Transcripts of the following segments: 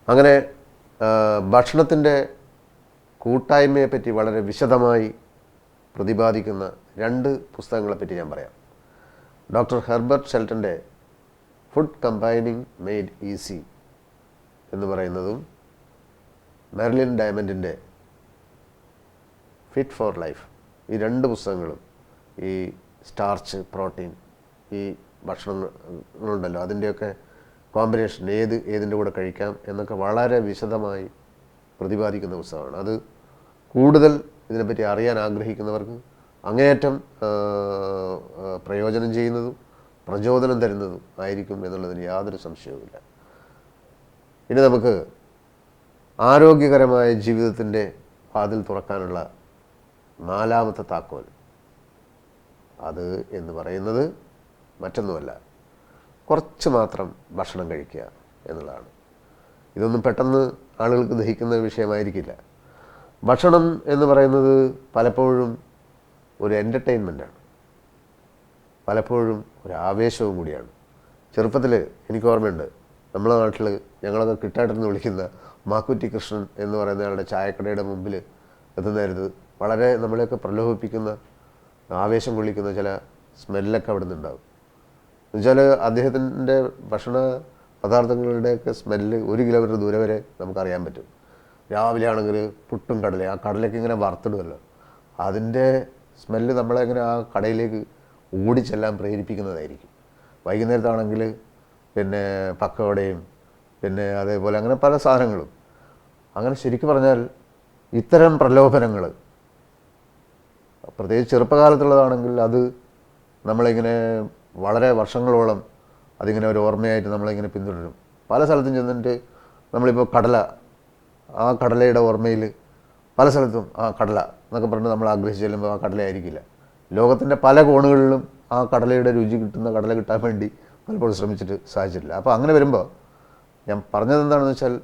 അങ്ങനെ ഭക്ഷണത്തിൻ്റെ കൂട്ടായ്മയെപ്പറ്റി വളരെ വിശദമായി പ്രതിപാദിക്കുന്ന 2 പുസ്തകങ്ങളെപ്പറ്റി ഞാൻ പറയാം. ഡോക്ടർ ഹെർബർട്ട് ഷെൽട്ടൻ്റെ ഫുഡ് കമ്പൈനിങ് മെയ്ഡ് ഈസി എന്ന് പറയുന്നതും മെർലിൻ ഡയമണ്ടിൻ്റെ ഫിറ്റ് ഫോർ ലൈഫ്, ഈ 2 പുസ്തകങ്ങളും ഈ സ്റ്റാർച്ച്, പ്രോട്ടീൻ, ഈ ഭക്ഷണങ്ങളുണ്ടല്ലോ അതിൻ്റെയൊക്കെ കോമ്പിനേഷൻ ഏതിൻ്റെ കൂടെ കഴിക്കാം എന്നൊക്കെ വളരെ വിശദമായി പ്രതിപാദിക്കുന്ന പുസ്തകമാണ്. അത് കൂടുതൽ ഇതിനെപ്പറ്റി അറിയാൻ ആഗ്രഹിക്കുന്നവർക്ക് അങ്ങേയറ്റം പ്രയോജനം ചെയ്യുന്നതും പ്രചോദനം തരുന്നതും ആയിരിക്കും എന്നുള്ളതിന് യാതൊരു സംശയവുമില്ല. ഇനി നമുക്ക് ആരോഗ്യകരമായ ജീവിതത്തിൻ്റെ വാതിൽ തുറക്കാനുള്ള 4ാമത്തെ താക്കോൽ, അത് എന്ന് പറയുന്നത് മറ്റൊന്നുമല്ല, കുറച്ച് മാത്രം ഭക്ഷണം കഴിക്കുക എന്നുള്ളതാണ്. ഇതൊന്നും പെട്ടെന്ന് ആളുകൾക്ക് ദഹിക്കുന്ന വിഷയമായിരിക്കില്ല. ഭക്ഷണം എന്ന് പറയുന്നത് പലപ്പോഴും ഒരു എൻ്റർടൈൻമെൻറ്റാണ്, പലപ്പോഴും ഒരു ആവേശവും കൂടിയാണ്. ചെറുപ്പത്തിൽ എനിക്ക് ഓർമ്മയുണ്ട്, നമ്മളെ നാട്ടിൽ ഞങ്ങളൊക്കെ കിട്ടാട്ടെന്ന് വിളിക്കുന്ന മാക്കുറ്റി കൃഷ്ണൻ എന്ന് പറയുന്നയാളുടെ ചായക്കടയുടെ മുമ്പിൽ എത്തുന്നതായിരുന്നു വളരെ നമ്മളെയൊക്കെ പ്രലോഭിപ്പിക്കുന്ന, ആവേശം കൊള്ളിക്കുന്ന ചില സ്മെല്ലൊക്കെ അവിടെ നിന്നുണ്ടാകും. എന്നുവെച്ചാൽ അദ്ദേഹത്തിൻ്റെ ഭക്ഷണ പദാർത്ഥങ്ങളുടെയൊക്കെ സ്മെല്ല് 1 കിലോമീറ്റർ ദൂരെ വരെ നമുക്കറിയാൻ പറ്റും. രാവിലെ ആണെങ്കിൽ പുട്ടും കടലയും, ആ കടലയ്ക്ക് ഇങ്ങനെ വറുത്തിടുമല്ലോ, അതിൻ്റെ സ്മെല്ല് നമ്മളെ ഇങ്ങനെ ആ കടയിലേക്ക് ഓടിച്ചെല്ലാൻ പ്രേരിപ്പിക്കുന്നതായിരിക്കും. വൈകുന്നേരത്താണെങ്കിൽ പിന്നെ പക്കവടയും പിന്നെ അതേപോലെ അങ്ങനെ പല സാധനങ്ങളും. അങ്ങനെ ശരിക്കും പറഞ്ഞാൽ ഇത്തരം പ്രലോഭനങ്ങൾ പ്രത്യേകിച്ച് ചെറുപ്പകാലത്തുള്ളതാണെങ്കിൽ അത് നമ്മളിങ്ങനെ വളരെ വർഷങ്ങളോളം അതിങ്ങനെ ഒരു ഓർമ്മയായിട്ട് നമ്മളിങ്ങനെ പിന്തുടരും. പല സ്ഥലത്തും ചെന്നിട്ട് നമ്മളിപ്പോൾ കടല, ആ കടലയുടെ ഓർമ്മയിൽ പല സ്ഥലത്തും ആ കടല എന്നൊക്കെ പറഞ്ഞ് നമ്മൾ ആഗ്രഹിച്ച് ചെല്ലുമ്പോൾ ആ കടല ആയിരിക്കില്ല. ലോകത്തിൻ്റെ പല കോണുകളിലും ആ കടലയുടെ രുചി കിട്ടുന്ന കടല കിട്ടാൻ വേണ്ടി പലപ്പോഴും ശ്രമിച്ചിട്ട് സാധിച്ചിട്ടില്ല. അപ്പോൾ അങ്ങനെ വരുമ്പോൾ ഞാൻ പറഞ്ഞത് എന്താണെന്ന് വെച്ചാൽ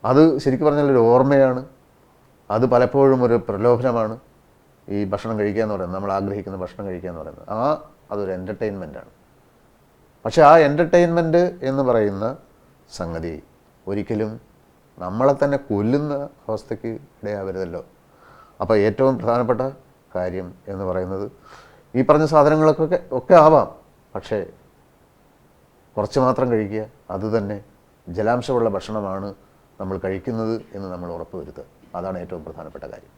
അത് ശരിക്കും പറഞ്ഞാൽ ഒരു ഓർമ്മയാണ്, അത് പലപ്പോഴും ഒരു പ്രലോഭനമാണ്. ഈ ഭക്ഷണം കഴിക്കുക എന്ന് പറയുന്നത്, നമ്മൾ ആഗ്രഹിക്കുന്ന ഭക്ഷണം കഴിക്കുക എന്ന് പറയുന്നത് അതൊരു എൻ്റർടൈൻമെൻറ്റാണ്. പക്ഷേ ആ എൻ്റർടൈൻമെൻറ്റ് എന്ന് പറയുന്ന സംഗതി ഒരിക്കലും നമ്മളെ തന്നെ കൊല്ലുന്ന അവസ്ഥയ്ക്ക് ഇടയാവരുതല്ലോ. അപ്പോൾ ഏറ്റവും പ്രധാനപ്പെട്ട കാര്യം എന്ന് പറയുന്നത് ഈ പറഞ്ഞ സാധനങ്ങളൊക്കെ ആവാം, പക്ഷേ കുറച്ച് മാത്രം കഴിക്കുക, അതുതന്നെ ജലാംശമുള്ള ഭക്ഷണമാണ് നമ്മൾ കഴിക്കുന്നത് എന്ന് നമ്മൾ ഉറപ്പ് വരുത്തുക. അതാണ് ഏറ്റവും പ്രധാനപ്പെട്ട കാര്യം.